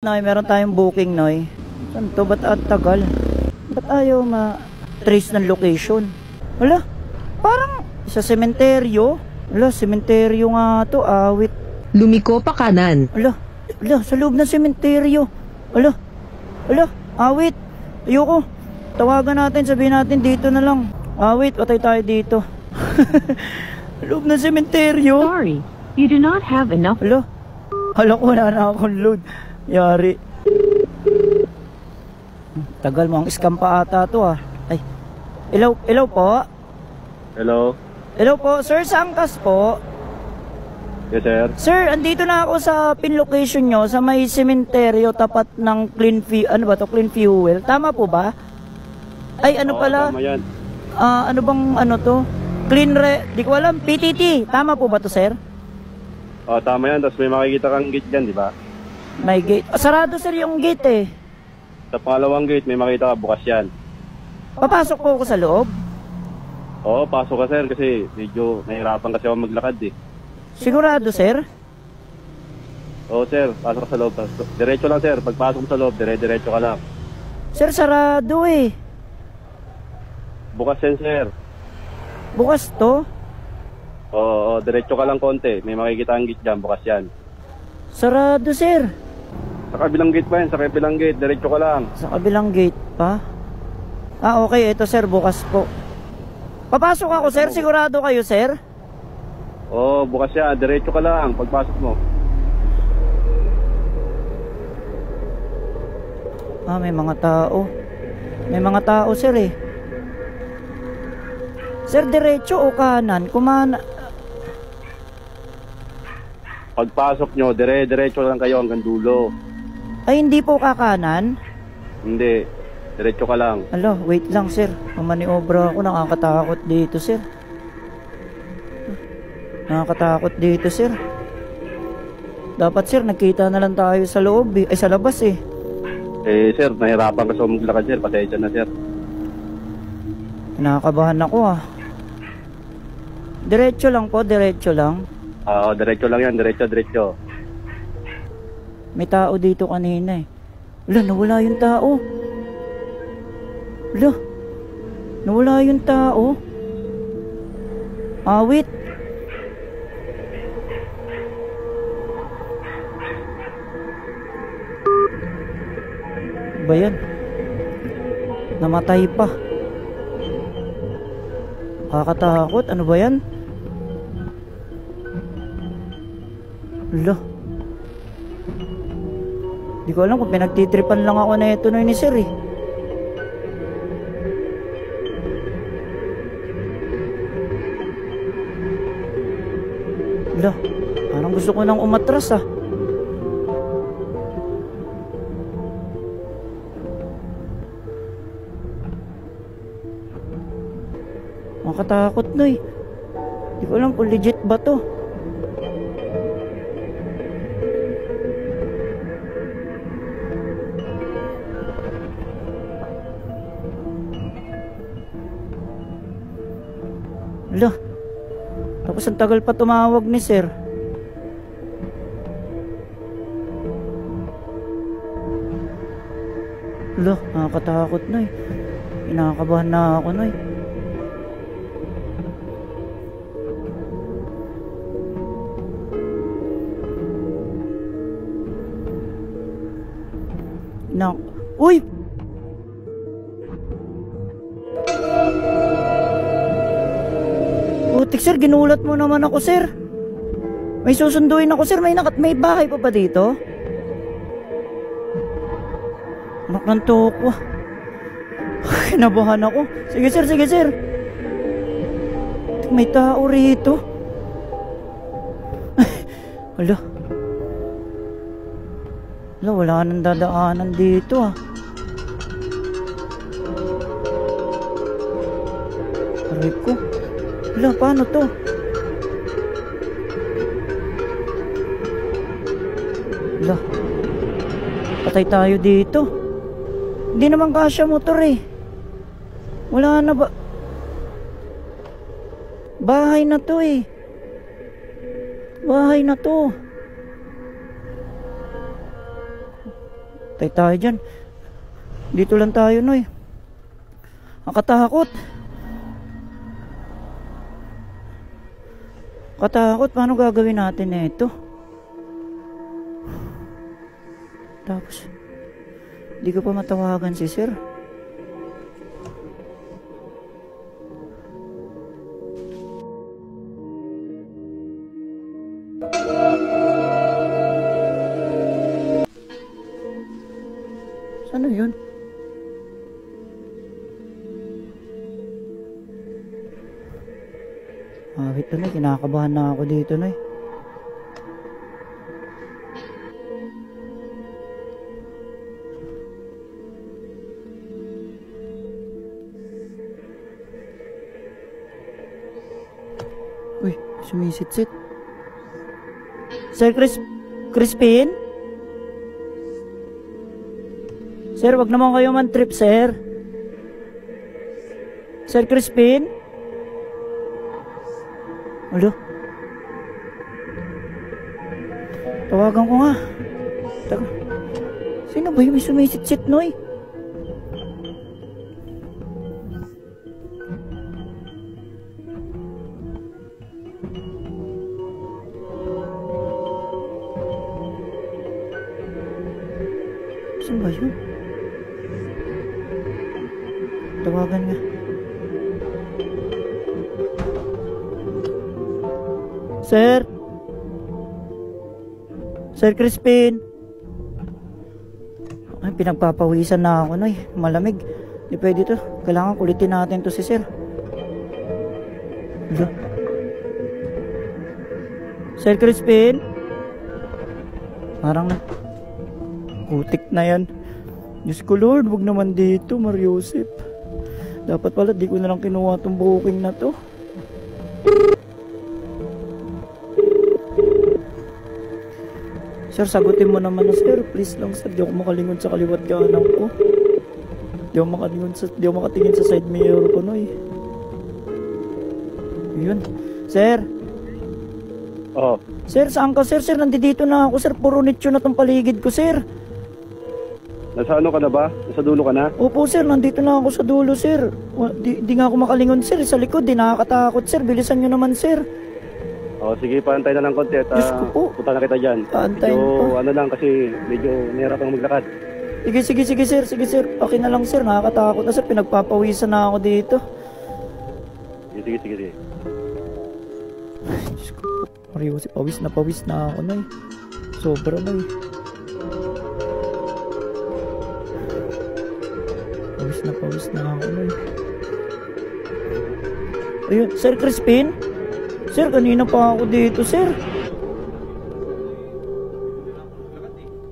Noy, meron tayong booking, Noy. Saan to? Ba't ang tagal? Ba't ayaw ma-trace ng location? Wala, parang sa sementeryo. Wala, sementeryo nga to, awit. Lumiko pa kanan. Wala, sa loob ng sementeryo. Wala, awit. Ayoko. Tawagan natin, sabihin natin dito na lang. Awit, patay tayo dito. Loob ng sementeryo. Sorry, you do not have enough. Hala ko, wala na akong load. Yari. Tagal mo, ang scam pa ata to ah. Ay, hello po. Hello po, sir, sa angkas po. Yes, sir. Sir, andito na ako sa pin location nyo, sa may sementeryo, tapat ng Clean Fuel. Tama po ba? Ay, ano pala? Tama yan. Ano bang to? Di ko alam, PTT. Tama po ba to, sir? Tama yan. Tapos may makikita kang gate dyan, di ba? May gate. Sarado, sir, yung gate eh. Sa pangalawang gate, may makita ka, bukas yan. Papasok po ako sa loob? Oo, pasok ka, sir, kasi medyo nahirapan kasi ako maglakad eh. Sigurado, sir? Oo, sir, pasok ka sa loob. Diretso lang, sir. Pagpasok mo sa loob, diretso ka lang. Sir, sarado eh. Bukas yan, sir. Bukas to? Oo, diretso ka lang konti. May makikita ang gate dyan, bukas yan. Sarado, sir. Sa kabilang gate pa yan, sa kabilang gate, diretso ka lang. Sa kabilang gate pa? Okay, ito sir, bukas po. Papasok ako, sir, sigurado kayo, sir? Oo, bukas yan, diretso ka lang, pagpasok mo. May mga tao. May mga tao, sir eh. Sir, diretso o kanan? Pagpasok nyo, diretso lang kayo hanggang dulo. Ay, hindi po kakanan? Hindi, diretso ka lang. Wait lang, sir. Mamaniobra ako, nakakatakot dito, sir. Dapat, sir, nagkita na lang tayo sa loob eh. Ay, sa labas eh. Sir, nahirapan kasi maglakad, sir. Pasensya na, sir. Nakakabahan ako ah. Diretso lang po, diretso lang. Oo, diretso lang yan, diretso. May tao dito kanina eh. Nawala yung tao. Nawala yung tao. Awit. Ba yan? Namatay pa. Kakatakot, ano ba yan? Di ko alam kung pinagtitripan lang ako na ito ni sir eh. Parang gusto ko nang umatras ah. Makatakot na eh. Di ko alam kung legit ba to. Tapos ang tagal pa tumawag ni sir. Nakakatakot na eh. Kinakabahan na ako na eh. Uy! Putik sir, ginulat mo naman ako sir. May susunduin ako sir. May bahay pa ba dito? Anak ng toko. Kinabahan ako. Sige sir. May tao rito. Wala nang dadaanan dito ah. Aray ko. Paano to? Patay tayo dito. Hindi naman kasya motor eh. Wala na ba? Bahay na to eh. Tay tayo dyan. Dito lang tayo, Noy. Ang katakot. Katakot, paano gagawin natin na ito? Tapos, di ko pa matawagan si sir. Ano yun? Wait na, kinakabahan na ako dito, Noy. Uy, sumisit-sit. Sir Crispin? Sir, wag naman kayo man trip, sir. Sir Crispin? Alo? Tawagan ko nga. Taka. Sino ba yung may sumisit-sit, Noy? Saan ba yun? Tawagan nga. Sir? Sir Crispin? Ay, pinagpapawisan na ako, Noy. Malamig. Di pwede to. Kailangan kulitin natin to si Sir. Alo? Sir Crispin? Parang na. Putik na yan. Diyos ko Lord, wag naman dito, Mariusip. Dapat pala di ko na lang kinuha tong booking na to. Sir, sagutin mo naman na, sir. Please lang, sir. Di ako makalingon sa kaliwat kanan ko. Di ako makatingin sa side mirror ko, Noy. Yun. Sir. Oh, Sir, saan ka, sir? Sir, nandito na ako, sir. Puro nicho na tong paligid ko, sir. nasa ano ka na ba? Nasa dulo ka na? Opo, sir. Nandito na ako sa dulo, sir. Di nga ako makalingon, sir. Sa likod, di nakakatakot, sir. Bilisan nyo naman, sir. O sige, paantay na lang konti at Diyos ko po. punta na kita dyan. Paantayin Medyo, pa. ano lang kasi medyo nahirap ang maglakad. Sige, sir. Sige, sir. Okay na lang, sir. Nakakatakot na, sir. Pinagpapawisan na ako dito. Sige. Diyos ko po. Mario, si pawis na ako, Noy. Sobra, Noy. Pawis na ako, Noy. Ayun, Sir Crispin? Sir, kanina pa ako dito, sir.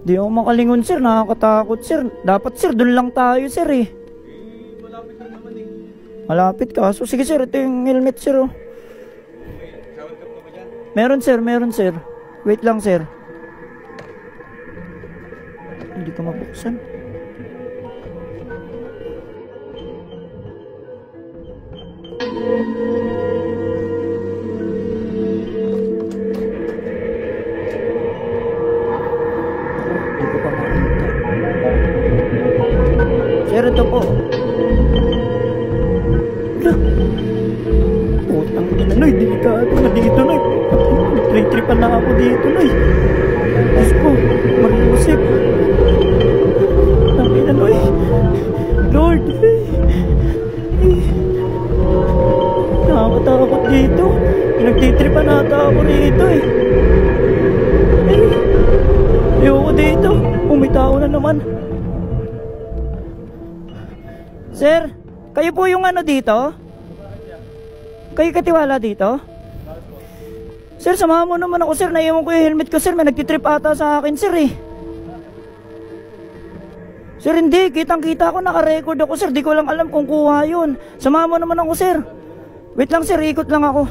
Di ako makalingon, sir. Nakakatakot, sir. Dapat, sir, dun lang tayo, sir, eh. Malapit lang naman eh. Malapit ka. So, sige, sir. Ito yung helmet, sir, oh. Shower cap ka ba dyan? Meron, sir. Wait lang, sir. Hindi ka mabuksan. Hindi ko pa makita. Sir, ito po. Wala. Putang ina, Noy. Delikado na dito, Noy. Tripan na ako dito, Noy. Diyos ko, Mariusip. Putang ina, Noy. Lord. Nakakatakot dito. Pinagtitripan nata ako rito, eh. Ayoko dito. Umitaw na naman. Sir, kayo po yung ano dito? Kayo katiwala dito? Sir, samahan mo naman ako, sir. Naiwan ko yung helmet ko, sir. May nagtitrip ata sa akin, sir, eh. Sir, hindi. Kitang-kita ko, nakarecord ako, sir. Di ko lang alam kung kuha yun. Samahan mo naman ako, sir. Wait lang, sir. Ikot lang ako.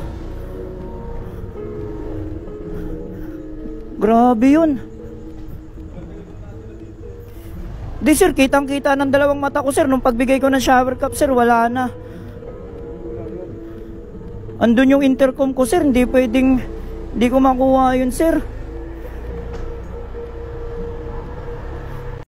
Grabe yun. Di, sir. Kitang-kita ng dalawang mata ko, sir. Nung pagbigay ko ng shower cap, sir, wala na. Andun yung intercom ko, sir. Hindi pwedeng... Hindi ko makuha yun, sir.